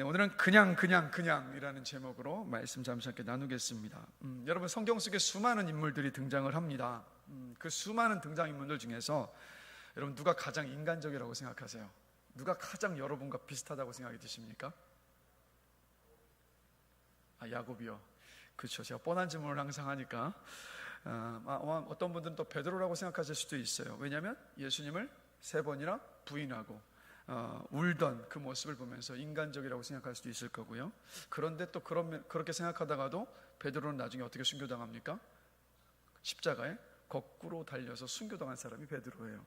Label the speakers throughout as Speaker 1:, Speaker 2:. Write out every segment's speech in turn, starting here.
Speaker 1: 네, 오늘은 그냥이라는 제목으로 말씀 잠시 함께 나누겠습니다. 여러분, 성경 속에 수많은 인물들이 등장을 합니다. 그 수많은 등장인물들 중에서 여러분 누가 가장 인간적이라고 생각하세요? 누가 가장 여러분과 비슷하다고 생각이 드십니까? 야곱이요. 그렇죠. 제가 뻔한 질문을 항상 하니까 어떤 분들은 또 베드로라고 생각하실 수도 있어요. 왜냐하면 예수님을 3번이나 부인하고 울던 그 모습을 보면서 인간적이라고 생각할 수도 있을 거고요. 그런데 또 그렇게 생각하다가도 베드로는 나중에 어떻게 순교당합니까? 십자가에 거꾸로 달려서 순교당한 사람이 베드로예요.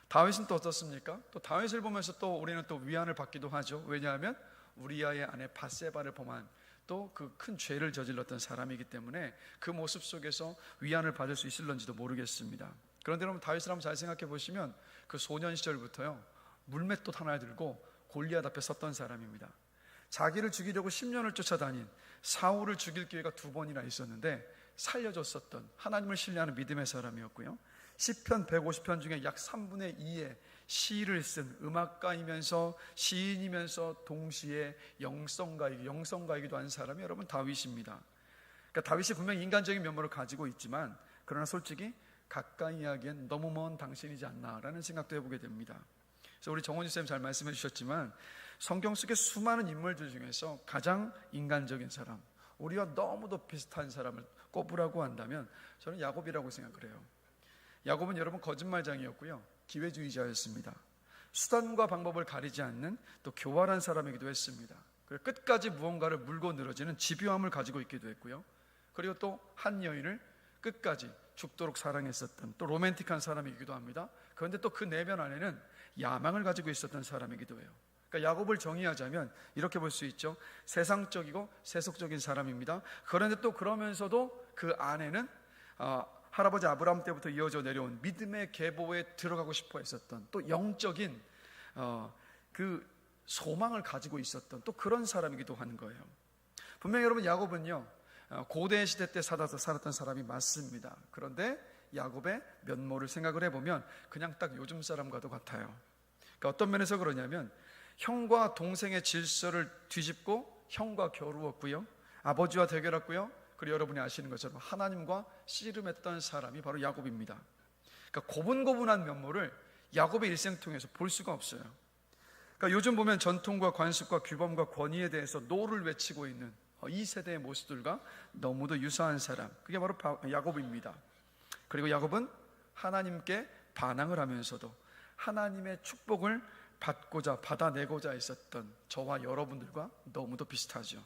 Speaker 1: 다윗은 또 어떻습니까? 또 다윗을 보면서 또 우리는 또 위안을 받기도 하죠. 왜냐하면 우리아의 아내 밧세바를 범한 또 그 큰 죄를 저질렀던 사람이기 때문에 그 모습 속에서 위안을 받을 수 있을런지도 모르겠습니다. 그런데 여러분, 다윗을 한번 잘 생각해 보시면 그 소년 시절부터요, 물맷돌 하나 들고 골리앗 앞에 섰던 사람입니다. 자기를 죽이려고 10년을 쫓아다닌 사울을 죽일 기회가 2번이나 있었는데 살려줬었던 하나님을 신뢰하는 믿음의 사람이었고요, 시편 150편 중에 약 3분의 2의 시를 쓴 음악가이면서 시인이면서 동시에 영성가이기도 한 사람이 여러분 다윗입니다. 그러니까 다윗이 분명히 인간적인 면모를 가지고 있지만, 그러나 솔직히 가까이 하기엔 너무 먼 당신이지 않나라는 생각도 해보게 됩니다. 그래서 우리 정원주 쌤 잘 말씀해 주셨지만, 성경 속의 수많은 인물들 중에서 가장 인간적인 사람, 우리와 너무도 비슷한 사람을 꼽으라고 한다면 저는 야곱이라고 생각을 해요. 야곱은 여러분 거짓말장이었고요, 기회주의자였습니다. 수단과 방법을 가리지 않는 또 교활한 사람이기도 했습니다. 그리고 끝까지 무언가를 물고 늘어지는 집요함을 가지고 있기도 했고요, 그리고 또 한 여인을 끝까지 죽도록 사랑했었던 또 로맨틱한 사람이기도 합니다. 그런데 또 그 내면 안에는 야망을 가지고 있었던 사람이기도 해요. 그러니까 야곱을 정의하자면 이렇게 볼 수 있죠. 세상적이고 세속적인 사람입니다. 그런데 또 그러면서도 그 안에는 할아버지 아브라함 때부터 이어져 내려온 믿음의 계보에 들어가고 싶어 했었던 또 영적인 그 소망을 가지고 있었던 또 그런 사람이기도 하는 거예요. 분명히 여러분, 야곱은요, 고대 시대 때 살았던 사람이 맞습니다. 그런데 야곱의 면모를 생각을 해보면 그냥 딱 요즘 사람과도 같아요. 그러니까 어떤 면에서 그러냐면, 형과 동생의 질서를 뒤집고 형과 겨루었고요, 아버지와 대결했고요, 그리고 여러분이 아시는 것처럼 하나님과 씨름했던 사람이 바로 야곱입니다. 그러니까 고분고분한 면모를 야곱의 일생 통해서 볼 수가 없어요. 그러니까 요즘 보면 전통과 관습과 규범과 권위에 대해서 노를 외치고 있는 이 세대의 모습들과 너무도 유사한 사람, 그게 바로 야곱입니다. 그리고 야곱은 하나님께 반항을 하면서도 하나님의 축복을 받아내고자 했었던 저와 여러분들과 너무도 비슷하죠.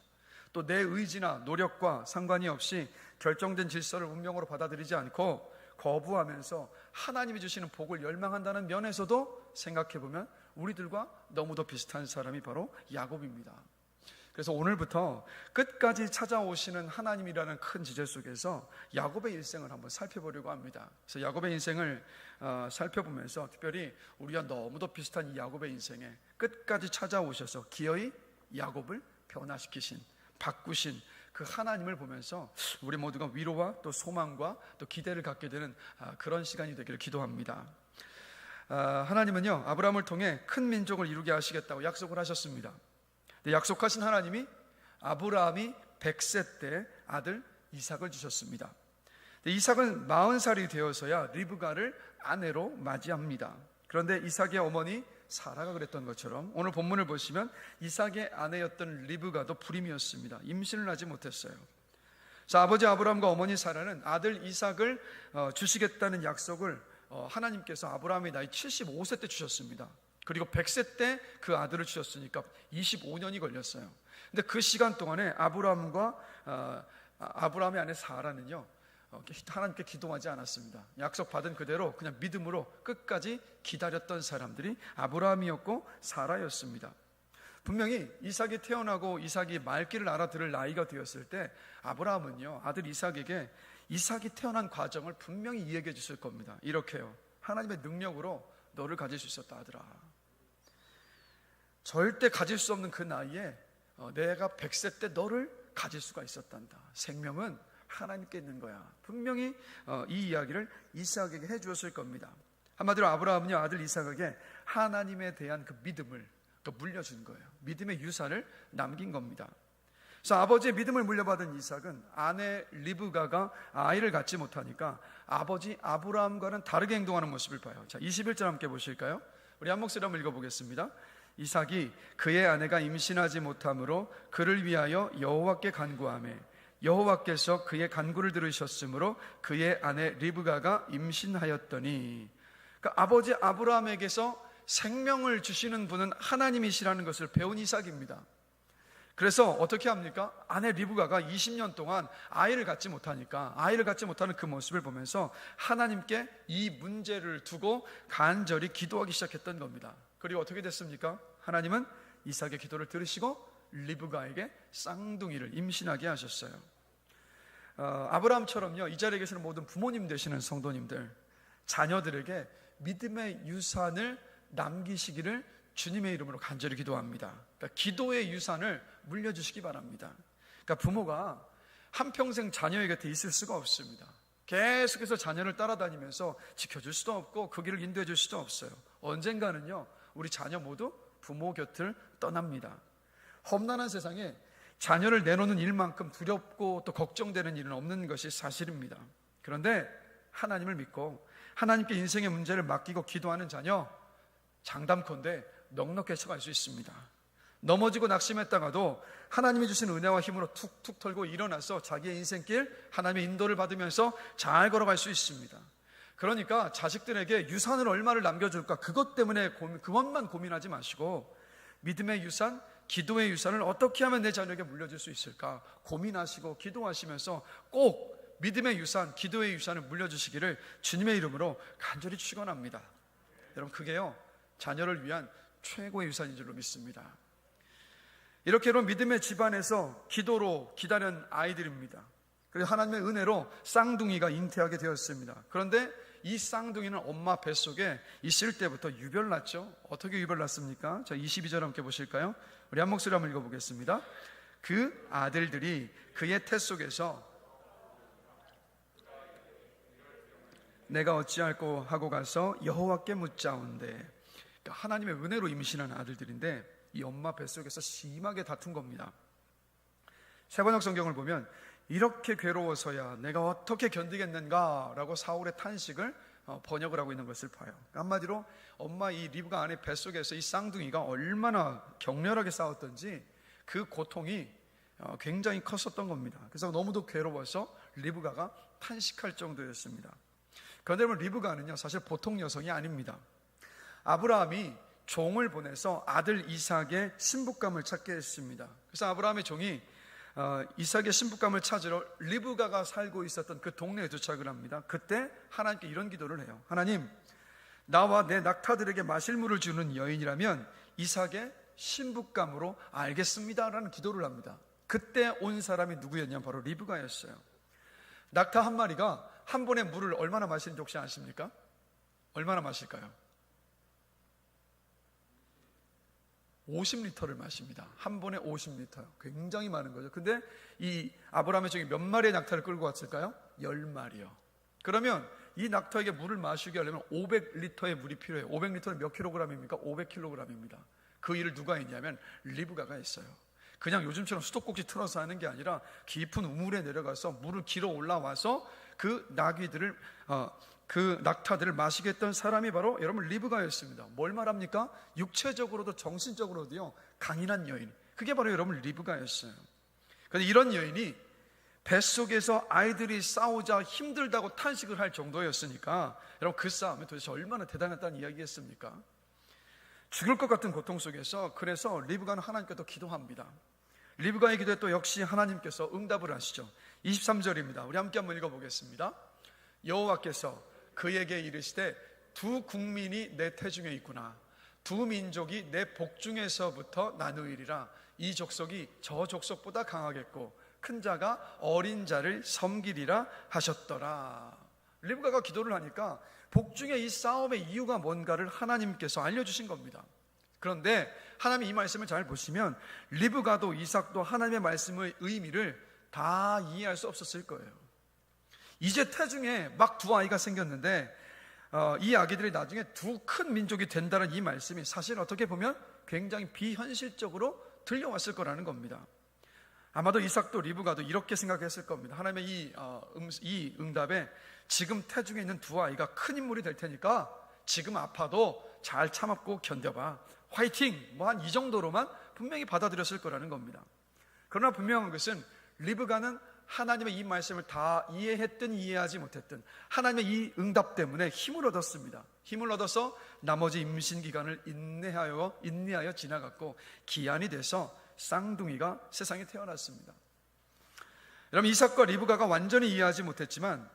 Speaker 1: 또 내 의지나 노력과 상관이 없이 결정된 질서를 운명으로 받아들이지 않고 거부하면서 하나님이 주시는 복을 열망한다는 면에서도 생각해보면 우리들과 너무도 비슷한 사람이 바로 야곱입니다. 그래서 오늘부터 끝까지 찾아오시는 하나님이라는 큰 주제 속에서 야곱의 일생을 한번 살펴보려고 합니다. 그래서 야곱의 인생을 살펴보면서 특별히 우리와 너무도 비슷한 이 야곱의 인생에 끝까지 찾아오셔서 기어이 야곱을 변화시키신, 바꾸신 그 하나님을 보면서 우리 모두가 위로와 또 소망과 또 기대를 갖게 되는 그런 시간이 되기를 기도합니다. 하나님은요, 아브라함을 통해 큰 민족을 이루게 하시겠다고 약속을 하셨습니다. 약속하신 하나님이 아브라함이 100세 때 아들 이삭을 주셨습니다. 이삭은 40살이 되어서야 리브가를 아내로 맞이합니다. 그런데 이삭의 어머니 사라가 그랬던 것처럼 오늘 본문을 보시면 이삭의 아내였던 리브가도 불임이었습니다. 임신을 하지 못했어요. 자, 아버지 아브라함과 어머니 사라는 아들 이삭을 주시겠다는 약속을 하나님께서 아브라함의 나이 75세 때 주셨습니다. 그리고 100세 때 그 아들을 주셨으니까 25년이 걸렸어요. 근데 그 시간 동안에 아브라함의 아내 사라는요, 하나님께 기도하지 않았습니다. 약속받은 그대로 그냥 믿음으로 끝까지 기다렸던 사람들이 아브라함이었고 사라였습니다. 분명히 이삭이 태어나고 이삭이 말귀를 알아들을 나이가 되었을 때 아브라함은요, 아들 이삭에게 이삭이 태어난 과정을 분명히 이야기해 주실 겁니다. 이렇게요, 하나님의 능력으로 너를 가질 수 있었다, 아들아. 절대 가질 수 없는 그 나이에 내가 100세 때 너를 가질 수가 있었단다. 생명은 하나님께 있는 거야. 분명히 이 이야기를 이삭에게 해주었을 겁니다. 한마디로 아브라함은요, 아들 이삭에게 하나님에 대한 그 믿음을 또 물려준 거예요. 믿음의 유산을 남긴 겁니다. 그래서 아버지의 믿음을 물려받은 이삭은 아내 리브가가 아이를 갖지 못하니까 아버지 아브라함과는 다르게 행동하는 모습을 봐요. 자, 21절 함께 보실까요? 우리 한 목소리 한번 읽어보겠습니다. 이삭이 그의 아내가 임신하지 못함으로 그를 위하여 여호와께 간구하매 여호와께서 그의 간구를 들으셨으므로 그의 아내 리브가가 임신하였더니, 그러니까 아버지 아브라함에게서 생명을 주시는 분은 하나님이시라는 것을 배운 이삭입니다. 그래서 어떻게 합니까? 아내 리브가가 20년 동안 아이를 갖지 못하니까, 아이를 갖지 못하는 그 모습을 보면서 하나님께 이 문제를 두고 간절히 기도하기 시작했던 겁니다. 그리고 어떻게 됐습니까? 하나님은 이삭의 기도를 들으시고 리브가에게 쌍둥이를 임신하게 하셨어요. 아브라함처럼요, 이 자리에 계시는 모든 부모님 되시는 성도님들, 자녀들에게 믿음의 유산을 남기시기를 주님의 이름으로 간절히 기도합니다. 그러니까 기도의 유산을 물려주시기 바랍니다. 그러니까 부모가 한평생 자녀의 곁에 있을 수가 없습니다. 계속해서 자녀를 따라다니면서 지켜줄 수도 없고 그 길을 인도해 줄 수도 없어요. 언젠가는요, 우리 자녀 모두 부모 곁을 떠납니다. 험난한 세상에 자녀를 내놓는 일만큼 두렵고 또 걱정되는 일은 없는 것이 사실입니다. 그런데 하나님을 믿고 하나님께 인생의 문제를 맡기고 기도하는 자녀, 장담컨대 넉넉해서 갈 수 있습니다. 넘어지고 낙심했다가도 하나님이 주신 은혜와 힘으로 툭툭 털고 일어나서 자기의 인생길 하나님의 인도를 받으면서 잘 걸어갈 수 있습니다. 그러니까 자식들에게 유산을 얼마를 남겨줄까, 그것 때문에 그것만 고민하지 마시고 믿음의 유산, 기도의 유산을 어떻게 하면 내 자녀에게 물려줄 수 있을까 고민하시고 기도하시면서 꼭 믿음의 유산, 기도의 유산을 물려주시기를 주님의 이름으로 간절히 축원합니다. 여러분, 그게요, 자녀를 위한 최고의 유산인 줄로 믿습니다. 이렇게로 믿음의 집안에서 기도로 기다린 아이들입니다. 그리고 하나님의 은혜로 쌍둥이가 잉태하게 되었습니다. 그런데 이 쌍둥이는 엄마 뱃속에 있을 때부터 유별났죠. 어떻게 유별났습니까? 자, 22절 함께 보실까요? 우리 한 목소리 한번 읽어보겠습니다. 그 아들들이 그의 태 속에서 내가 어찌할꼬 하고 가서 여호와께 묻자온대. 그러니까 하나님의 은혜로 임신한 아들들인데 이 엄마 뱃속에서 심하게 다툰 겁니다. 세번역 성경을 보면 이렇게 괴로워서야 내가 어떻게 견디겠는가 라고 사울의 탄식을 번역을 하고 있는 것을 봐요. 한마디로 엄마 이 리브가 안에 뱃속에서 이 쌍둥이가 얼마나 격렬하게 싸웠던지 그 고통이 굉장히 컸었던 겁니다. 그래서 너무도 괴로워서 리브가가 탄식할 정도였습니다. 그런데 리브가는요, 사실 보통 여성이 아닙니다. 아브라함이 종을 보내서 아들 이삭의 신부감을 찾게 했습니다. 그래서 아브라함의 종이 이삭의 신부감을 찾으러 리브가가 살고 있었던 그 동네에 도착을 합니다. 그때 하나님께 이런 기도를 해요. 하나님, 나와 내 낙타들에게 마실 물을 주는 여인이라면 이삭의 신부감으로 알겠습니다 라는 기도를 합니다. 그때 온 사람이 누구였냐면 바로 리브가였어요. 낙타 한 마리가 한 번에 물을 얼마나 마시는지 혹시 아십니까? 얼마나 마실까요? 50리터를 마십니다. 한 번에 50리터요. 굉장히 많은 거죠. 근데 이 아브라함의 종이 몇 마리의 낙타를 끌고 왔을까요? 10마리요. 그러면 이 낙타에게 물을 마시게 하려면 500리터의 물이 필요해요. 500리터는 몇 킬로그램입니까? 500킬로그램입니다. 그 일을 누가 했냐면 리브가가 했어요. 그냥 요즘처럼 수도꼭지 틀어서 하는 게 아니라 깊은 우물에 내려가서 물을 길어 올라와서 그 나귀들을 그 낙타들을 마시게 했던 사람이 바로 여러분 리브가였습니다. 뭘 말합니까? 육체적으로도 정신적으로도요 강인한 여인, 그게 바로 여러분 리브가였어요. 그런데 이런 여인이 뱃속에서 아이들이 싸우자 힘들다고 탄식을 할 정도였으니까 여러분 그 싸움이 도대체 얼마나 대단했다는 이야기겠습니까? 죽을 것 같은 고통 속에서 그래서 리브가는 하나님께 또 기도합니다. 리브가의 기도에 또 역시 하나님께서 응답을 하시죠. 23절입니다. 우리 함께 한번 읽어보겠습니다. 여호와께서 그에게 이르시되 두 국민이 내 태중에 있구나. 두 민족이 내 복중에서부터 나누이리라. 이 족속이 저 족속보다 강하겠고 큰 자가 어린 자를 섬기리라 하셨더라. 리브가가 기도를 하니까 복중의 이 싸움의 이유가 뭔가를 하나님께서 알려주신 겁니다. 그런데 하나님이 이 말씀을 잘 보시면 리브가도 이삭도 하나님의 말씀의 의미를 다 이해할 수 없었을 거예요. 이제 태중에 막 두 아이가 생겼는데 이 아기들이 나중에 두 큰 민족이 된다는 이 말씀이 사실 어떻게 보면 굉장히 비현실적으로 들려왔을 거라는 겁니다. 아마도 이삭도 리브가도 이렇게 생각했을 겁니다. 하나님의 이 응답에 지금 태중에 있는 두 아이가 큰 인물이 될 테니까 지금 아파도 잘 참았고 견뎌봐, 화이팅, 뭐 한 이 정도로만 분명히 받아들였을 거라는 겁니다. 그러나 분명한 것은 리브가는 하나님의 이 말씀을 다 이해했든 이해하지 못했든 하나님의 이 응답 때문에 힘을 얻었습니다. 힘을 얻어서 나머지 임신 기간을 인내하여 지나갔고 기한이 돼서 쌍둥이가 세상에 태어났습니다. 여러분, 이삭과 리브가가 완전히 이해하지 못했지만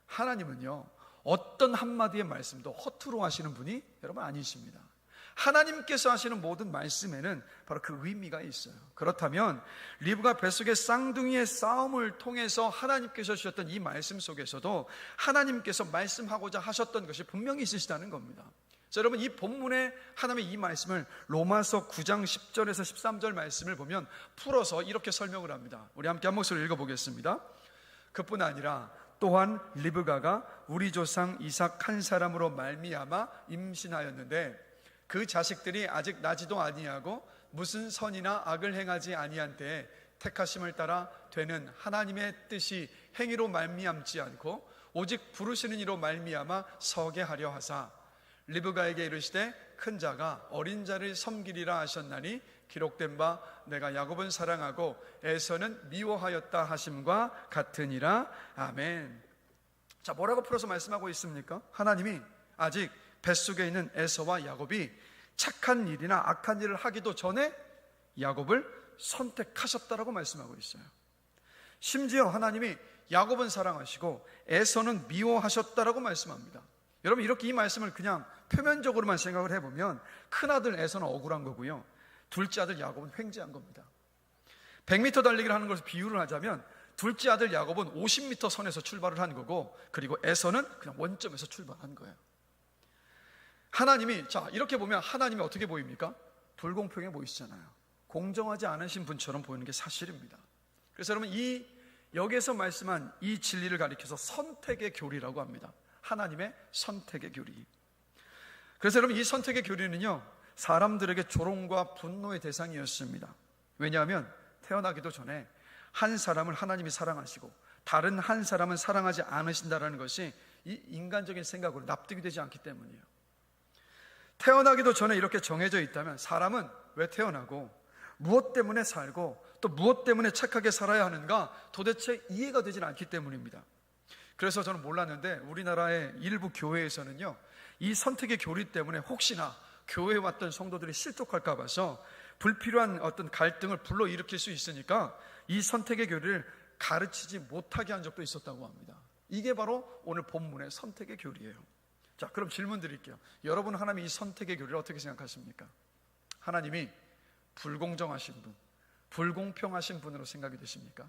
Speaker 1: 하나님은요, 어떤 한마디의 말씀도 허투루 하시는 분이 여러분 아니십니다. 하나님께서 하시는 모든 말씀에는 바로 그 의미가 있어요. 그렇다면 리브가 뱃속의 쌍둥이의 싸움을 통해서 하나님께서 주셨던 이 말씀 속에서도 하나님께서 말씀하고자 하셨던 것이 분명히 있으시다는 겁니다. 자, 여러분, 이 본문의 하나님의 이 말씀을 로마서 9장 10절에서 13절 말씀을 보면 풀어서 이렇게 설명을 합니다. 우리 함께 한 목소리로 읽어보겠습니다. 그뿐 아니라 또한 리브가가 우리 조상 이삭 한 사람으로 말미암아 임신하였는데 그 자식들이 아직 나지도 아니하고 무슨 선이나 악을 행하지 아니한 때에 택하심을 따라 되는 하나님의 뜻이 행위로 말미암지 않고 오직 부르시는 이로 말미암아 서게 하려 하사 리브가에게 이르시되 큰 자가 어린 자를 섬기리라 하셨나니 기록된 바 내가 야곱은 사랑하고 에서는 미워하였다 하심과 같으니라. 아멘. 자, 뭐라고 풀어서 말씀하고 있습니까? 하나님이 아직 뱃속에 있는 에서와 야곱이 착한 일이나 악한 일을 하기도 전에 야곱을 선택하셨다라고 말씀하고 있어요. 심지어 하나님이 야곱은 사랑하시고 에서는 미워하셨다라고 말씀합니다. 여러분, 이렇게 이 말씀을 그냥 표면적으로만 생각을 해보면 큰아들 에서는 억울한 거고요, 둘째 아들 야곱은 횡재한 겁니다. 100m 달리기를 하는 것을 비유를 하자면 둘째 아들 야곱은 50m 선에서 출발을 한 거고, 그리고 에서는 그냥 원점에서 출발한 거예요. 하나님이, 자, 이렇게 보면 하나님이 어떻게 보입니까? 불공평해 보이시잖아요. 공정하지 않으신 분처럼 보이는 게 사실입니다. 그래서 여러분, 여기에서 말씀한 이 진리를 가리켜서 선택의 교리라고 합니다. 하나님의 선택의 교리. 그래서 여러분, 이 선택의 교리는요, 사람들에게 조롱과 분노의 대상이었습니다. 왜냐하면 태어나기도 전에 한 사람을 하나님이 사랑하시고 다른 한 사람은 사랑하지 않으신다는 것이 이 인간적인 생각으로 납득이 되지 않기 때문이에요. 태어나기도 전에 이렇게 정해져 있다면 사람은 왜 태어나고 무엇 때문에 살고 또 무엇 때문에 착하게 살아야 하는가 도대체 이해가 되지 않기 때문입니다. 그래서 저는 몰랐는데 우리나라의 일부 교회에서는요, 이 선택의 교리 때문에 혹시나 교회에 왔던 성도들이 실족할까 봐서 불필요한 어떤 갈등을 불러일으킬 수 있으니까 이 선택의 교리를 가르치지 못하게 한 적도 있었다고 합니다. 이게 바로 오늘 본문의 선택의 교리예요. 자, 그럼 질문 드릴게요. 여러분, 하나님이 이 선택의 교리를 어떻게 생각하십니까? 하나님이 불공정하신 분, 불공평하신 분으로 생각이 되십니까?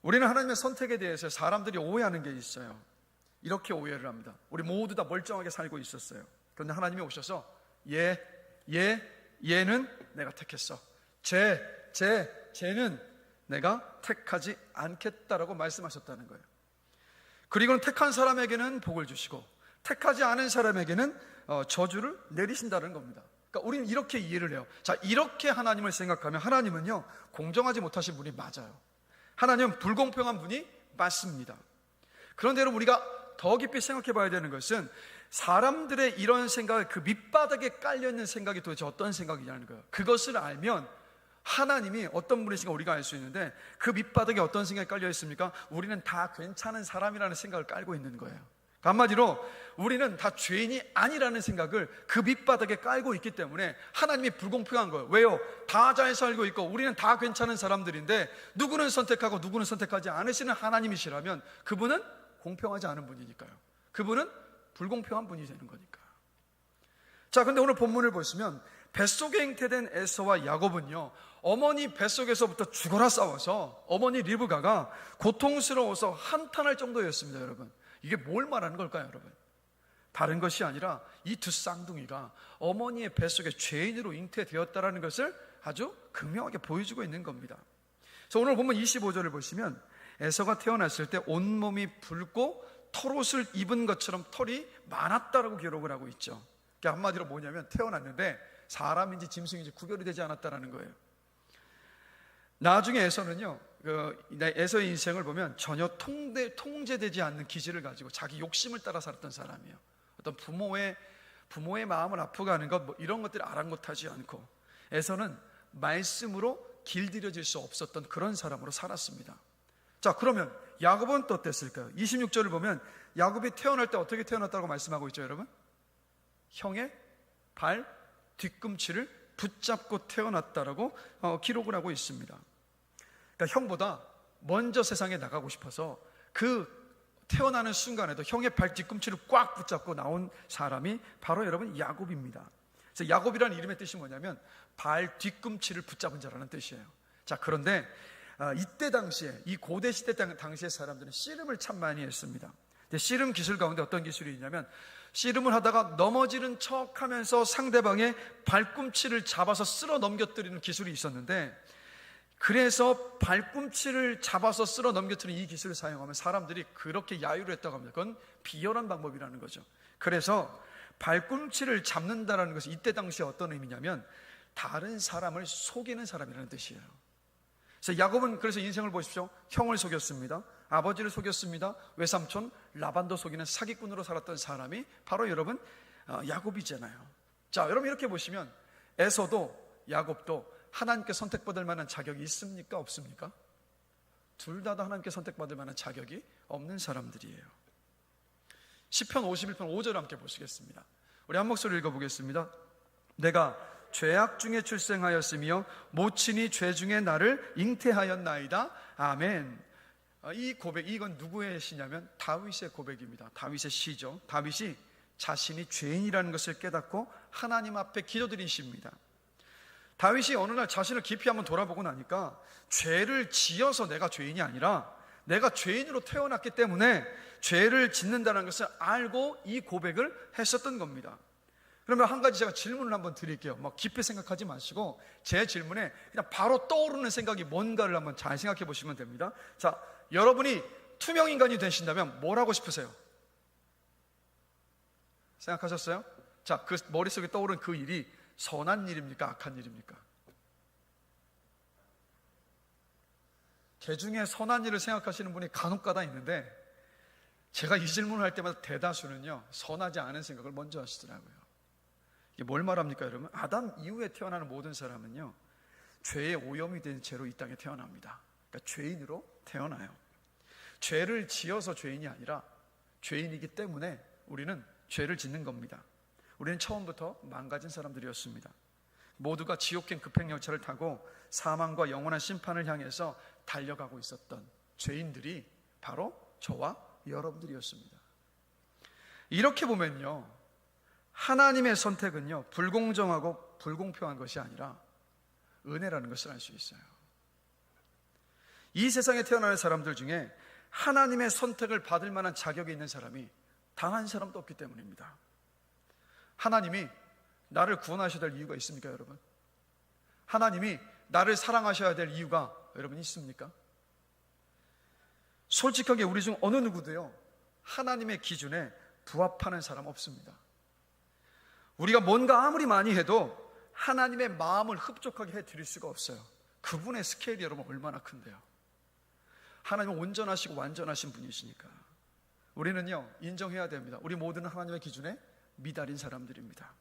Speaker 1: 우리는 하나님의 선택에 대해서 사람들이 오해하는 게 있어요. 이렇게 오해를 합니다. 우리 모두 다 멀쩡하게 살고 있었어요. 그런데 하나님이 오셔서 얘는 내가 택했어, 쟤는 내가 택하지 않겠다라고 말씀하셨다는 거예요. 그리고는 택한 사람에게는 복을 주시고 택하지 않은 사람에게는 저주를 내리신다는 겁니다. 그러니까 우리는 이렇게 이해를 해요. 자, 이렇게 하나님을 생각하면 하나님은요, 공정하지 못하신 분이 맞아요. 하나님은 불공평한 분이 맞습니다. 그런데 여러분, 우리가 더 깊이 생각해 봐야 되는 것은 사람들의 이런 생각, 그 밑바닥에 깔려있는 생각이 도대체 어떤 생각이냐는 거예요. 그것을 알면 하나님이 어떤 분이신가 우리가 알 수 있는데, 그 밑바닥에 어떤 생각이 깔려 있습니까? 우리는 다 괜찮은 사람이라는 생각을 깔고 있는 거예요. 한마디로 우리는 다 죄인이 아니라는 생각을 그 밑바닥에 깔고 있기 때문에 하나님이 불공평한 거예요. 왜요? 다 잘 살고 있고 우리는 다 괜찮은 사람들인데 누구는 선택하고 누구는 선택하지 않으시는 하나님이시라면 그분은 공평하지 않은 분이니까요. 그분은 불공평한 분이 되는 거니까요. 자, 근데 오늘 본문을 보시면 뱃속에 잉태된 에서와 야곱은요, 어머니 뱃속에서부터 죽어라 싸워서 어머니 리브가가 고통스러워서 한탄할 정도였습니다. 여러분, 이게 뭘 말하는 걸까요? 여러분, 다른 것이 아니라 이 두 쌍둥이가 어머니의 뱃속에 죄인으로 잉태되었다는 것을 아주 극명하게 보여주고 있는 겁니다. 그래서 오늘 보면 25절을 보시면 에서가 태어났을 때 온몸이 붉고 털옷을 입은 것처럼 털이 많았다라고 기록을 하고 있죠. 그게 한마디로 뭐냐면 태어났는데 사람인지 짐승인지 구별이 되지 않았다라는 거예요. 나중에 에서는요, 에서의 인생을 보면 전혀 통제되지 않는 기질을 가지고 자기 욕심을 따라 살았던 사람이에요. 어떤 부모의 마음을 아프게 하는 것, 이런 것들을 아랑곳하지 않고 에서는 말씀으로 길들여질 수 없었던 그런 사람으로 살았습니다. 자, 그러면 야곱은 또 어땠을까요? 26절을 보면 야곱이 태어날 때 어떻게 태어났다고 말씀하고 있죠, 여러분? 형의 발 뒤꿈치를 붙잡고 태어났다라고 기록을 하고 있습니다. 그러니까 형보다 먼저 세상에 나가고 싶어서 그 태어나는 순간에도 형의 발 뒤꿈치를 꽉 붙잡고 나온 사람이 바로 여러분 야곱입니다. 그래서 야곱이라는 이름의 뜻이 뭐냐면 발 뒤꿈치를 붙잡은 자라는 뜻이에요. 자, 그런데 이때 당시에, 이 고대 시대 당시의 사람들은 씨름을 참 많이 했습니다. 근데 씨름 기술 가운데 어떤 기술이 있냐면 씨름을 하다가 넘어지는 척 하면서 상대방의 발꿈치를 잡아서 쓸어 넘겨뜨리는 기술이 있었는데, 그래서 발꿈치를 잡아서 쓸어 넘겨뜨리는 이 기술을 사용하면 사람들이 그렇게 야유를 했다고 합니다. 그건 비열한 방법이라는 거죠. 그래서 발꿈치를 잡는다는 것은 이때 당시에 어떤 의미냐면 다른 사람을 속이는 사람이라는 뜻이에요. 그래서 야곱은 그래서 인생을 보십시오. 형을 속였습니다. 아버지를 속였습니다. 외삼촌 라반도 속이는 사기꾼으로 살았던 사람이 바로 여러분 야곱이잖아요. 자, 여러분 이렇게 보시면 에서도 야곱도 하나님께 선택받을 만한 자격이 있습니까? 없습니까? 둘 다 하나님께 선택받을 만한 자격이 없는 사람들이에요. 시편 51편 5절 함께 보시겠습니다. 우리 한 목소리 읽어보겠습니다. 내가 죄악 중에 출생하였으며 모친이 죄 중에 나를 잉태하였나이다. 아멘. 이 고백, 이건 누구의 시냐면 다윗의 고백입니다. 다윗의 시죠. 다윗이 자신이 죄인이라는 것을 깨닫고 하나님 앞에 기도드린 시입니다. 다윗이 어느 날 자신을 깊이 한번 돌아보고 나니까 죄를 지어서 내가 죄인이 아니라 내가 죄인으로 태어났기 때문에 죄를 짓는다는 것을 알고 이 고백을 했었던 겁니다. 그러면 한 가지 제가 질문을 한번 드릴게요. 막 깊이 생각하지 마시고 제 질문에 그냥 바로 떠오르는 생각이 뭔가를 한번 잘 생각해 보시면 됩니다. 자, 여러분이 투명인간이 되신다면 뭘 하고 싶으세요? 생각하셨어요? 자, 그 머릿속에 떠오른 그 일이 선한 일입니까? 악한 일입니까? 개 중에 선한 일을 생각하시는 분이 간혹가다 있는데 제가 이 질문을 할 때마다 대다수는요 선하지 않은 생각을 먼저 하시더라고요. 이게 뭘 말합니까, 여러분? 아담 이후에 태어나는 모든 사람은요 죄의 오염이 된 죄로 이 땅에 태어납니다. 그러니까 죄인으로 태어나요. 죄를 지어서 죄인이 아니라 죄인이기 때문에 우리는 죄를 짓는 겁니다. 우리는 처음부터 망가진 사람들이었습니다. 모두가 지옥행 급행열차를 타고 사망과 영원한 심판을 향해서 달려가고 있었던 죄인들이 바로 저와 여러분들이었습니다. 이렇게 보면요 하나님의 선택은요 불공정하고 불공평한 것이 아니라 은혜라는 것을 알 수 있어요. 이 세상에 태어나는 사람들 중에 하나님의 선택을 받을 만한 자격이 있는 사람이 단 한 사람도 없기 때문입니다. 하나님이 나를 구원하셔야 될 이유가 있습니까, 여러분? 하나님이 나를 사랑하셔야 될 이유가 여러분 있습니까? 솔직하게 우리 중 어느 누구도요 하나님의 기준에 부합하는 사람 없습니다. 우리가 뭔가 아무리 많이 해도 하나님의 마음을 흡족하게 해드릴 수가 없어요. 그분의 스케일이 여러분 얼마나 큰데요. 하나님은 온전하시고 완전하신 분이시니까 우리는요 인정해야 됩니다. 우리 모두는 하나님의 기준에 미달인 사람들입니다.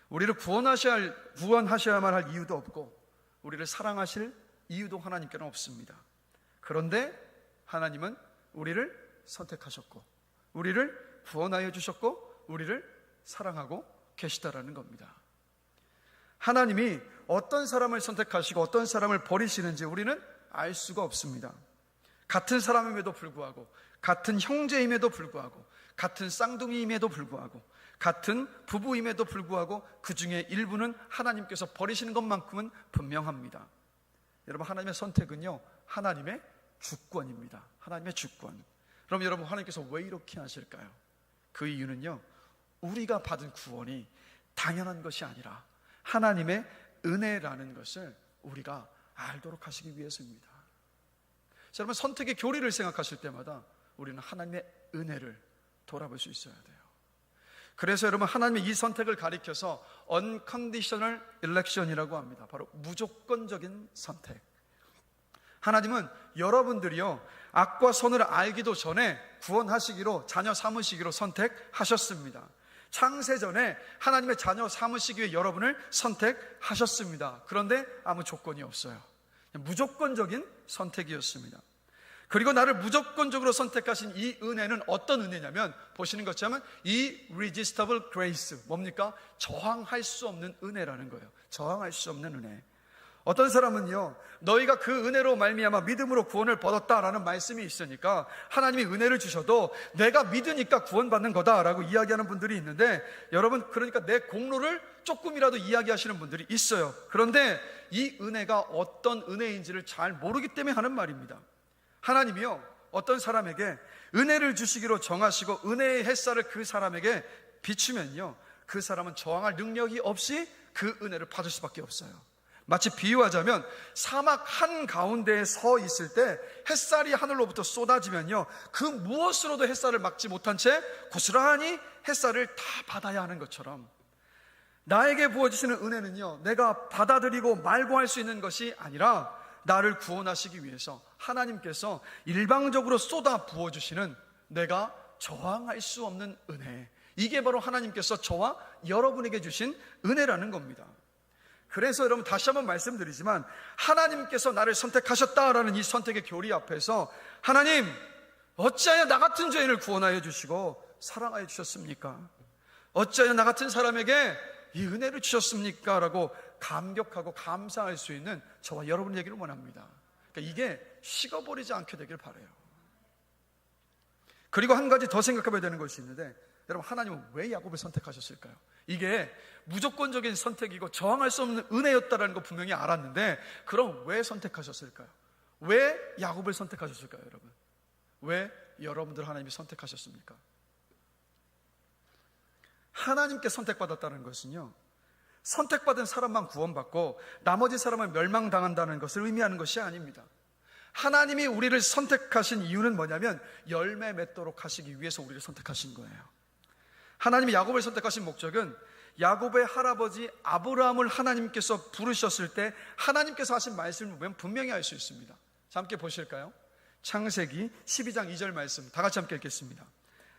Speaker 1: 우리를 구원하셔야만 할 이유도 없고 우리를 사랑하실 이유도 하나님께는 없습니다. 그런데 하나님은 우리를 선택하셨고 우리를 구원하여 주셨고 우리를 사랑하고 계시다라는 겁니다. 하나님이 어떤 사람을 선택하시고 어떤 사람을 버리시는지 우리는 알 수가 없습니다. 같은 사람임에도 불구하고 같은 형제임에도 불구하고 같은 쌍둥이임에도 불구하고 같은 부부임에도 불구하고 그 중에 일부는 하나님께서 버리시는 것만큼은 분명합니다. 여러분 하나님의 선택은요 하나님의 주권입니다. 하나님의 주권. 그럼 여러분 하나님께서 왜 이렇게 하실까요? 그 이유는요 우리가 받은 구원이 당연한 것이 아니라 하나님의 은혜라는 것을 우리가 알도록 하시기 위해서입니다. 자, 여러분 선택의 교리를 생각하실 때마다 우리는 하나님의 은혜를 돌아볼 수 있어야 돼요. 그래서 여러분, 하나님의 이 선택을 가리켜서 unconditional election이라고 합니다. 바로 무조건적인 선택. 하나님은 여러분들이요, 악과 선을 알기도 전에 구원하시기로, 자녀 삼으시기로 선택하셨습니다. 창세전에 하나님의 자녀 삼으시기 위해 여러분을 선택하셨습니다. 그런데 아무 조건이 없어요. 무조건적인 선택이었습니다. 그리고 나를 무조건적으로 선택하신 이 은혜는 어떤 은혜냐면, 보시는 것처럼 irresistible grace, 뭡니까? 저항할 수 없는 은혜라는 거예요. 저항할 수 없는 은혜. 어떤 사람은요, 너희가 그 은혜로 말미암아 믿음으로 구원을 받았다라는 말씀이 있으니까 하나님이 은혜를 주셔도 내가 믿으니까 구원받는 거다라고 이야기하는 분들이 있는데, 여러분, 그러니까 내 공로를 조금이라도 이야기하시는 분들이 있어요. 그런데 이 은혜가 어떤 은혜인지를 잘 모르기 때문에 하는 말입니다. 하나님이요, 어떤 사람에게 은혜를 주시기로 정하시고 은혜의 햇살을 그 사람에게 비추면요, 그 사람은 저항할 능력이 없이 그 은혜를 받을 수밖에 없어요. 마치 비유하자면 사막 한가운데에 서 있을 때 햇살이 하늘로부터 쏟아지면요, 그 무엇으로도 햇살을 막지 못한 채 고스란히 햇살을 다 받아야 하는 것처럼, 나에게 부어주시는 은혜는요, 내가 받아들이고 말고 할 수 있는 것이 아니라 나를 구원하시기 위해서 하나님께서 일방적으로 쏟아 부어주시는, 내가 저항할 수 없는 은혜, 이게 바로 하나님께서 저와 여러분에게 주신 은혜라는 겁니다. 그래서 여러분, 다시 한번 말씀드리지만, 하나님께서 나를 선택하셨다라는 이 선택의 교리 앞에서, 하나님, 어찌하여 나 같은 죄인을 구원하여 주시고 사랑하여 주셨습니까? 어찌하여 나 같은 사람에게 이 은혜를 주셨습니까? 라고 감격하고 감사할 수 있는 저와 여러분 얘기를 원합니다. 그러니까 이게 식어버리지 않게 되길 바라요. 그리고 한 가지 더 생각해봐야 되는 것이 있는데, 여러분, 하나님은 왜 야곱을 선택하셨을까요? 이게 무조건적인 선택이고 저항할 수 없는 은혜였다는 거 분명히 알았는데, 그럼 왜 선택하셨을까요? 왜 야곱을 선택하셨을까요, 여러분? 왜 여러분들 하나님이 선택하셨습니까? 하나님께 선택받았다는 것은요, 선택받은 사람만 구원받고 나머지 사람은 멸망당한다는 것을 의미하는 것이 아닙니다. 하나님이 우리를 선택하신 이유는 뭐냐면, 열매 맺도록 하시기 위해서 우리를 선택하신 거예요. 하나님이 야곱을 선택하신 목적은, 야곱의 할아버지 아브라함을 하나님께서 부르셨을 때 하나님께서 하신 말씀을 보면 분명히 알 수 있습니다. 자, 함께 보실까요? 창세기 12장 2절 말씀 다 같이 함께 읽겠습니다.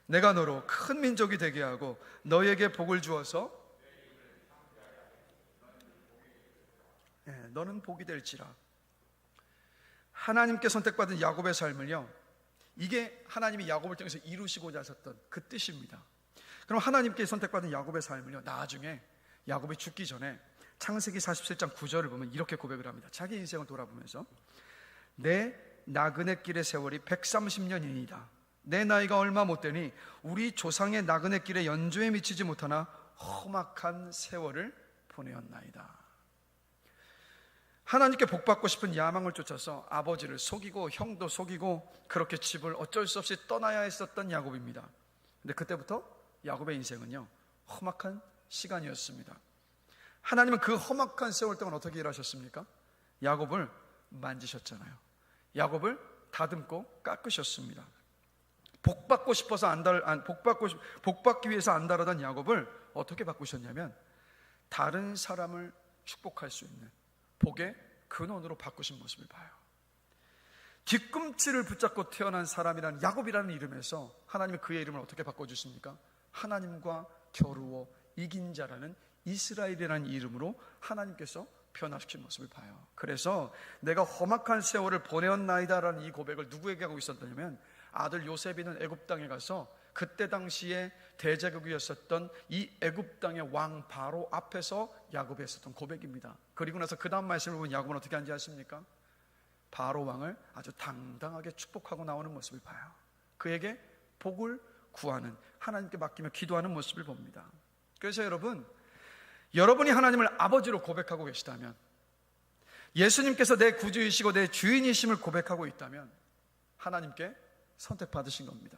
Speaker 1: 내가 너로 큰 민족이 되게 하고 너에게 복을 주어서 너는 복이 될지라. 하나님께 선택받은 야곱의 삶을요, 이게 하나님이 야곱을 통해서 이루시고자 하셨던 그 뜻입니다. 그럼 하나님께 선택받은 야곱의 삶을요, 나중에 야곱이 죽기 전에 창세기 47장 9절을 보면 이렇게 고백을 합니다. 자기 인생을 돌아보면서, 내 나그네 길의 세월이 130년이니이다. 내 나이가 얼마 못 되니 우리 조상의 나그네 길에 연조에 미치지 못하나 험악한 세월을 보내었나이다. 하나님께 복받고 싶은 야망을 쫓아서 아버지를 속이고 형도 속이고 그렇게 집을 어쩔 수 없이 떠나야 했었던 야곱입니다. 근데 그때부터 야곱의 인생은요, 험악한 시간이었습니다. 하나님은 그 험악한 세월 동안 어떻게 일하셨습니까? 야곱을 만지셨잖아요. 야곱을 다듬고 깎으셨습니다. 복받고 싶어서 복받기 위해서 안달하던 야곱을 어떻게 바꾸셨냐면, 다른 사람을 축복할 수 있는 복의 근원으로 바꾸신 모습을 봐요. 뒤꿈치를 붙잡고 태어난 사람이라는 야곱이라는 이름에서 하나님은 그의 이름을 어떻게 바꿔주십니까? 하나님과 겨루어 이긴 자라는 이스라엘이라는 이름으로 하나님께서 변화시킨 모습을 봐요. 그래서 내가 험악한 세월을 보내었나이다라는 이 고백을 누구에게 하고 있었냐면, 아들 요셉이는 애굽 땅에 가서 그때 당시에 대제국이었었던 이 애굽 땅의 왕 바로 앞에서 야곱이 했었던 고백입니다. 그리고 나서 그 다음 말씀을 보면 야곱은 어떻게 하는지 아십니까? 바로 왕을 아주 당당하게 축복하고 나오는 모습을 봐요. 그에게 복을 구하는, 하나님께 맡기며 기도하는 모습을 봅니다. 그래서 여러분이 하나님을 아버지로 고백하고 계시다면, 예수님께서 내 구주이시고 내 주인이심을 고백하고 있다면 하나님께 선택받으신 겁니다.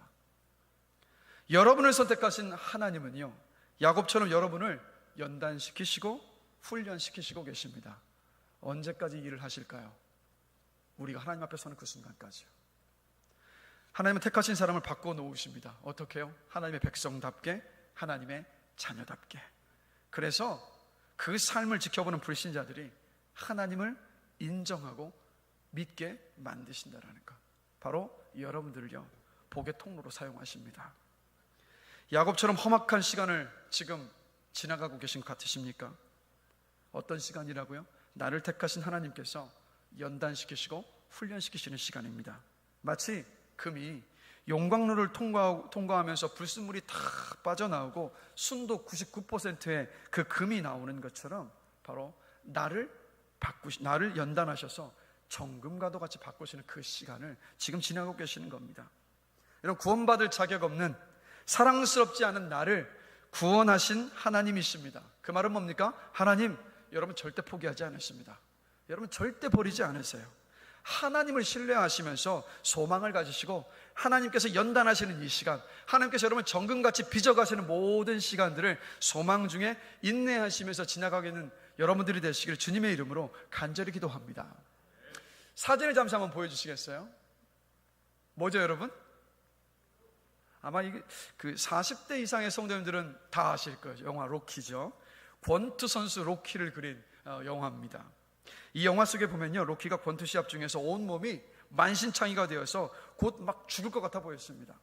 Speaker 1: 여러분을 선택하신 하나님은요, 야곱처럼 여러분을 연단시키시고 훈련시키시고 계십니다. 언제까지 일을 하실까요? 우리가 하나님 앞에 서는 그 순간까지요. 하나님은 택하신 사람을 바꿔 놓으십니다. 어떻게 해요? 하나님의 백성답게 하나님의 자녀답게. 그래서 그 삶을 지켜보는 불신자들이 하나님을 인정하고 믿게 만드신다라는 것, 바로 여러분들을요 복의 통로로 사용하십니다. 야곱처럼 험악한 시간을 지금 지나가고 계신 것 같으십니까? 어떤 시간이라고요? 나를 택하신 하나님께서 연단시키시고 훈련시키시는 시간입니다. 마치 금이 용광로를 통과하면서 불순물이 다 빠져나오고 순도 99%의 그 금이 나오는 것처럼 바로 나를 연단하셔서 정금과도 같이 바꾸시는 그 시간을 지금 지나고 계시는 겁니다. 여러분, 구원받을 자격 없는 사랑스럽지 않은 나를 구원하신 하나님이십니다. 그 말은 뭡니까? 하나님, 여러분 절대 포기하지 않으십니다. 여러분 절대 버리지 않으세요. 하나님을 신뢰하시면서 소망을 가지시고 하나님께서 연단하시는 이 시간, 하나님께서 여러분 정금같이 빚어가시는 모든 시간들을 소망 중에 인내하시면서 지나가게 되는 여러분들이 되시기를 주님의 이름으로 간절히 기도합니다. 사진을 잠시 한번 보여주시겠어요? 뭐죠 여러분? 아마 이게 그 40대 이상의 성도님들은 다 아실 거예요. 영화 로키죠. 권투 선수 로키를 그린 영화입니다. 이 영화 속에 보면요, 로키가 권투 시합 중에서 온몸이 만신창이가 되어서 곧 막 죽을 것 같아 보였습니다.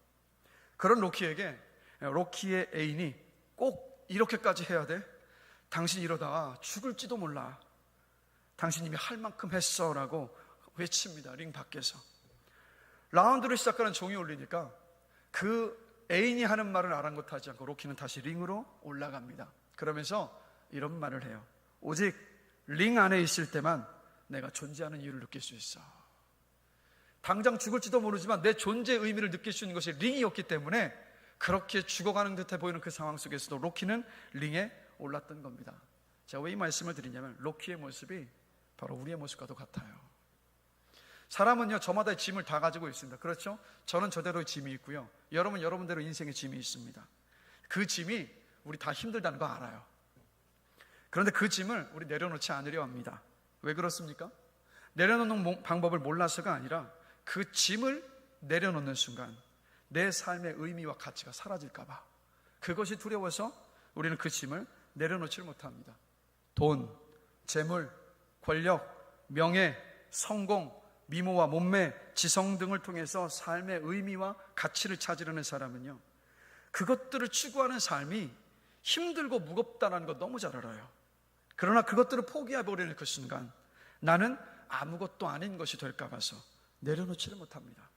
Speaker 1: 그런 로키에게 로키의 애인이 꼭 이렇게까지 해야 돼? 당신 이러다가 죽을지도 몰라. 당신 이미 할 만큼 했어 라고 외칩니다. 링 밖에서. 라운드를 시작하는 종이 울리니까 그 애인이 하는 말을 아랑곳하지 않고 로키는 다시 링으로 올라갑니다. 그러면서 이런 말을 해요. 오직 링 안에 있을 때만 내가 존재하는 이유를 느낄 수 있어. 당장 죽을지도 모르지만 내 존재의 의미를 느낄 수 있는 것이 링이었기 때문에 그렇게 죽어가는 듯해 보이는 그 상황 속에서도 로키는 링에 올랐던 겁니다. 제가 왜 이 말씀을 드리냐면 로키의 모습이 바로 우리의 모습과도 같아요. 사람은요 저마다의 짐을 다 가지고 있습니다. 그렇죠? 저는 저대로의 짐이 있고요, 여러분 여러분대로 인생의 짐이 있습니다. 그 짐이 우리 다 힘들다는 거 알아요. 그런데 그 짐을 우리 내려놓지 않으려 합니다. 왜 그렇습니까? 내려놓는 방법을 몰라서가 아니라 그 짐을 내려놓는 순간 내 삶의 의미와 가치가 사라질까 봐, 그것이 두려워서 우리는 그 짐을 내려놓지를 못합니다. 돈, 재물, 권력, 명예, 성공, 미모와 몸매, 지성 등을 통해서 삶의 의미와 가치를 찾으려는 사람은요, 그것들을 추구하는 삶이 힘들고 무겁다는 거 너무 잘 알아요. 그러나 그것들을 포기해버리는 그 순간 나는 아무것도 아닌 것이 될까 봐서 내려놓지를 못합니다.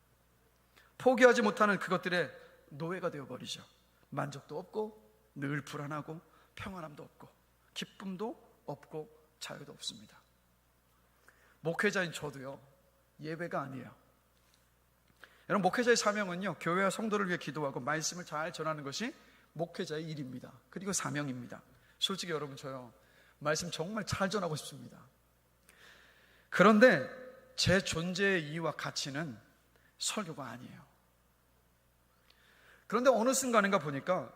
Speaker 1: 포기하지 못하는 그것들의 노예가 되어버리죠. 만족도 없고 늘 불안하고 평안함도 없고 기쁨도 없고 자유도 없습니다. 목회자인 저도요 예외가 아니에요. 여러분, 목회자의 사명은요 교회와 성도를 위해 기도하고 말씀을 잘 전하는 것이 목회자의 일입니다. 그리고 사명입니다. 솔직히 여러분, 저요 말씀 정말 잘 전하고 싶습니다. 그런데 제 존재의 이유와 가치는 설교가 아니에요. 그런데 어느 순간인가 보니까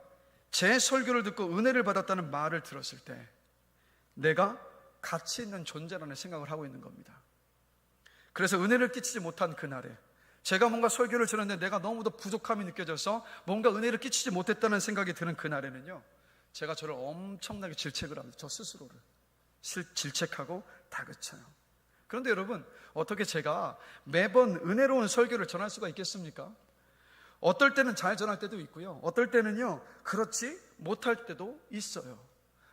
Speaker 1: 제 설교를 듣고 은혜를 받았다는 말을 들었을 때 내가 가치 있는 존재라는 생각을 하고 있는 겁니다. 그래서 은혜를 끼치지 못한 그날에 제가 뭔가 설교를 들었는데 내가 너무도 부족함이 느껴져서 뭔가 은혜를 끼치지 못했다는 생각이 드는 그날에는요, 제가 저를 엄청나게 질책을 합니다. 저 스스로를 질책하고 다그쳐요. 그런데 여러분, 어떻게 제가 매번 은혜로운 설교를 전할 수가 있겠습니까? 어떨 때는 잘 전할 때도 있고요, 어떨 때는요 그렇지 못할 때도 있어요.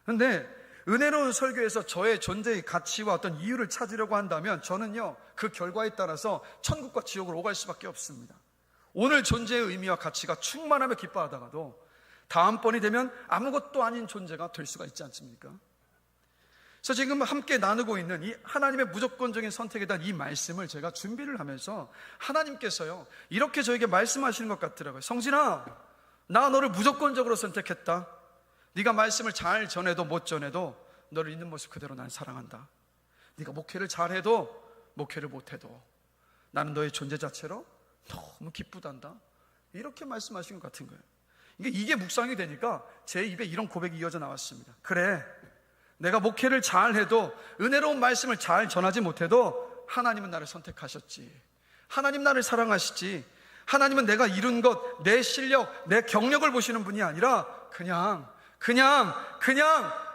Speaker 1: 그런데 은혜로운 설교에서 저의 존재의 가치와 어떤 이유를 찾으려고 한다면 저는요 그 결과에 따라서 천국과 지옥으로 오갈 수밖에 없습니다. 오늘 존재의 의미와 가치가 충만하며 기뻐하다가도 다음번이 되면 아무것도 아닌 존재가 될 수가 있지 않습니까? 그래서 지금 함께 나누고 있는 이 하나님의 무조건적인 선택에 대한 이 말씀을 제가 준비를 하면서 하나님께서요 이렇게 저에게 말씀하시는 것 같더라고요. 성진아, 나 너를 무조건적으로 선택했다. 네가 말씀을 잘 전해도 못 전해도 너를 있는 모습 그대로 난 사랑한다. 네가 목회를 잘해도 목회를 못해도 나는 너의 존재 자체로 너무 기쁘단다. 이렇게 말씀하신 것 같은 거예요. 이게 묵상이 되니까 제 입에 이런 고백이 이어져 나왔습니다. 그래, 내가 목회를 잘해도 은혜로운 말씀을 잘 전하지 못해도 하나님은 나를 선택하셨지. 하나님 나를 사랑하시지. 하나님은 내가 이룬 것, 내 실력, 내 경력을 보시는 분이 아니라 그냥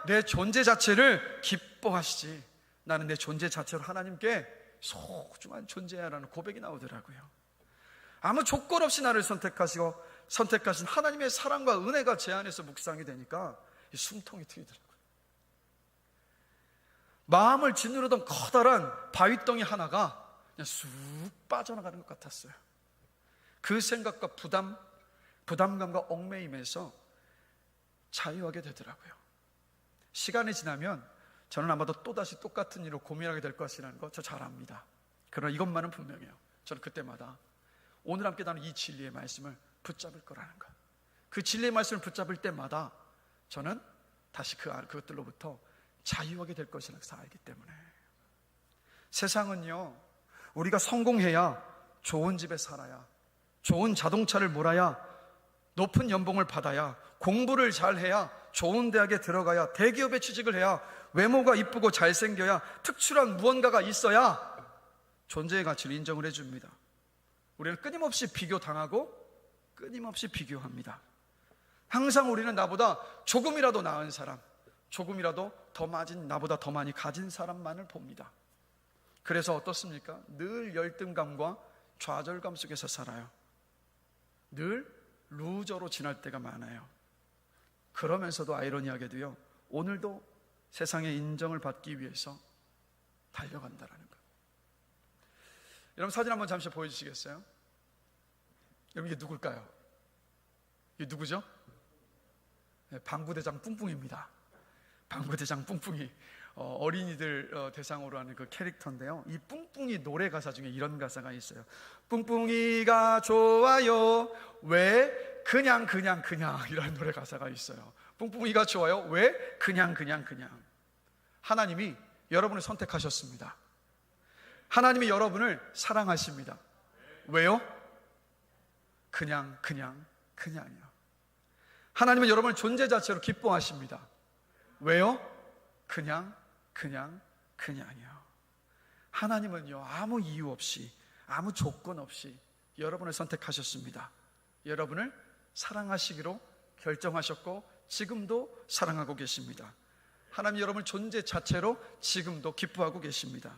Speaker 1: 내 존재 자체를 기뻐하시지. 나는 내 존재 자체로 하나님께 소중한 존재야라는 고백이 나오더라고요. 아무 조건 없이 나를 선택하신 하나님의 사랑과 은혜가 제 안에서 묵상이 되니까 이 숨통이 트이더라고요. 마음을 짓누르던 커다란 바위덩이 하나가 그냥 쑥 빠져나가는 것 같았어요. 그 생각과 부담감과 얽매임에서 자유하게 되더라고요. 시간이 지나면 저는 아마도 또다시 똑같은 일로 고민하게 될 것이라는 거 저 잘 압니다. 그러나 이것만은 분명해요. 저는 그때마다 오늘 함께 나눈 이 진리의 말씀을 붙잡을 거라는 것. 그 진리의 말씀을 붙잡을 때마다 저는 다시 그것들로부터 자유하게 될 것이라는 것을 알기 때문에. 세상은요, 우리가 성공해야, 좋은 집에 살아야, 좋은 자동차를 몰아야, 높은 연봉을 받아야, 공부를 잘해야, 좋은 대학에 들어가야, 대기업에 취직을 해야, 외모가 이쁘고 잘생겨야, 특출한 무언가가 있어야 존재의 가치를 인정을 해줍니다. 우리는 끊임없이 비교당하고 끊임없이 비교합니다. 항상 우리는 나보다 조금이라도 나은 사람, 조금이라도 나보다 더 많이 가진 사람만을 봅니다. 그래서 어떻습니까? 늘 열등감과 좌절감 속에서 살아요. 늘 루저로 지날 때가 많아요. 그러면서도 아이러니하게도요, 오늘도 세상의 인정을 받기 위해서 달려간다라는 것. 여러분 사진 한번 잠시 보여주시겠어요? 여러분 이게 누굴까요? 이게 누구죠? 네, 방구대장 뿡뿡입니다. 방구대장 뿡뿡이 어린이들 대상으로 하는 그 캐릭터인데요, 이 뿡뿡이 노래 가사 중에 이런 가사가 있어요. 뿡뿡이가 좋아요, 왜 그냥 이라는 노래 가사가 있어요. 뿡뿡이가 좋아요, 왜 그냥. 하나님이 여러분을 선택하셨습니다. 하나님이 여러분을 사랑하십니다. 왜요? 그냥이요. 하나님은 여러분을 존재 자체로 기뻐하십니다. 왜요? 그냥이요. 하나님은요, 아무 이유 없이, 아무 조건 없이 여러분을 선택하셨습니다. 여러분을 사랑하시기로 결정하셨고 지금도 사랑하고 계십니다. 하나님 여러분 존재 자체로 지금도 기뻐하고 계십니다.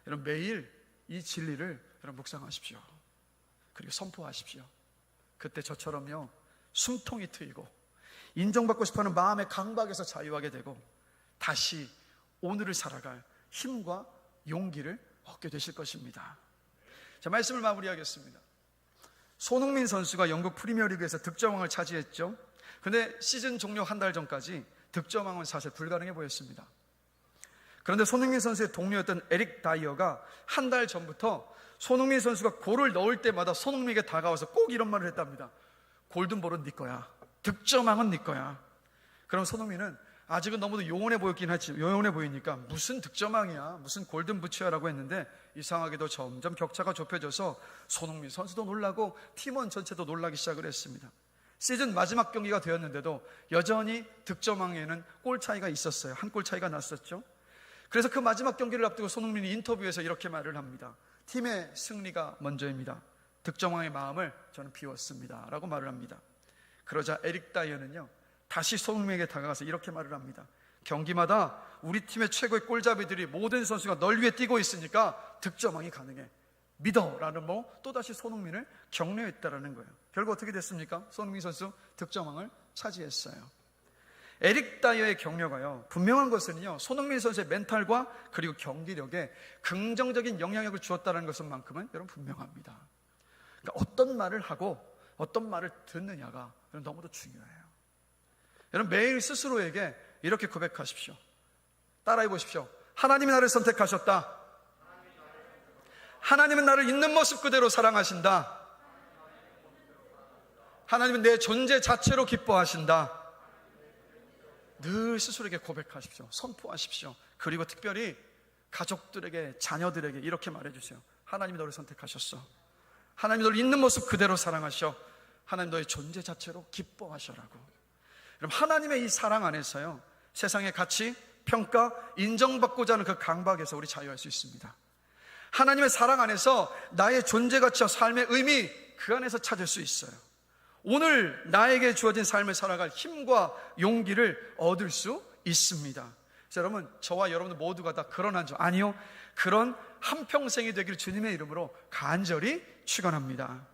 Speaker 1: 여러분 매일 이 진리를 여러분 묵상하십시오. 그리고 선포하십시오. 그때 저처럼요, 숨통이 트이고 인정받고 싶어하는 마음의 강박에서 자유하게 되고 다시 오늘을 살아갈 힘과 용기를 얻게 되실 것입니다. 자, 말씀을 마무리하겠습니다. 손흥민 선수가 영국 프리미어리그에서 득점왕을 차지했죠. 그런데 시즌 종료 한 달 전까지 득점왕은 사실 불가능해 보였습니다. 그런데 손흥민 선수의 동료였던 에릭 다이어가 한 달 전부터 손흥민 선수가 골을 넣을 때마다 손흥민에게 다가와서 꼭 이런 말을 했답니다. 골든볼은 네 거야, 득점왕은 네 거야. 그럼 손흥민은 아직은 너무도 요원해 보이니까 무슨 득점왕이야, 무슨 골든부츠야 라고 했는데 이상하게도 점점 격차가 좁혀져서 손흥민 선수도 놀라고 팀원 전체도 놀라기 시작을 했습니다. 시즌 마지막 경기가 되었는데도 여전히 득점왕에는 골 차이가 있었어요. 한 골 차이가 났었죠. 그래서 그 마지막 경기를 앞두고 손흥민이 인터뷰에서 이렇게 말을 합니다. 팀의 승리가 먼저입니다. 득점왕의 마음을 저는 비웠습니다 라고 말을 합니다. 그러자 에릭 다이어는요, 다시 손흥민에게 다가가서 이렇게 말을 합니다. 경기마다 우리 팀의 최고의 골잡이들이 모든 선수가 널 위해 뛰고 있으니까 득점왕이 가능해, 믿어 라는 또다시 손흥민을 격려했다라는 거예요. 결국 어떻게 됐습니까? 손흥민 선수 득점왕을 차지했어요. 에릭 다이어의 격려가요, 분명한 것은요, 손흥민 선수의 멘탈과 그리고 경기력에 긍정적인 영향력을 주었다는 것만큼은 여러분 분명합니다. 그러니까 어떤 말을 하고 어떤 말을 듣느냐가 너무도 중요해요. 여러분 매일 스스로에게 이렇게 고백하십시오. 따라해 보십시오. 하나님이 나를 선택하셨다. 하나님은 나를 있는 모습 그대로 사랑하신다. 하나님은 내 존재 자체로 기뻐하신다. 늘 스스로에게 고백하십시오. 선포하십시오. 그리고 특별히 가족들에게, 자녀들에게 이렇게 말해주세요. 하나님이 너를 선택하셨어. 하나님이 너를 있는 모습 그대로 사랑하셔. 하나님 너의 존재 자체로 기뻐하셔라고. 여러분 하나님의 이 사랑 안에서요, 세상의 가치, 평가, 인정받고자 하는 그 강박에서 우리 자유할 수 있습니다. 하나님의 사랑 안에서 나의 존재 가치와 삶의 의미, 그 안에서 찾을 수 있어요. 오늘 나에게 주어진 삶을 살아갈 힘과 용기를 얻을 수 있습니다. 자, 여러분, 저와 여러분 모두가 다 그런 한 주, 아니요, 그런 한평생이 되기를 주님의 이름으로 간절히 축원합니다.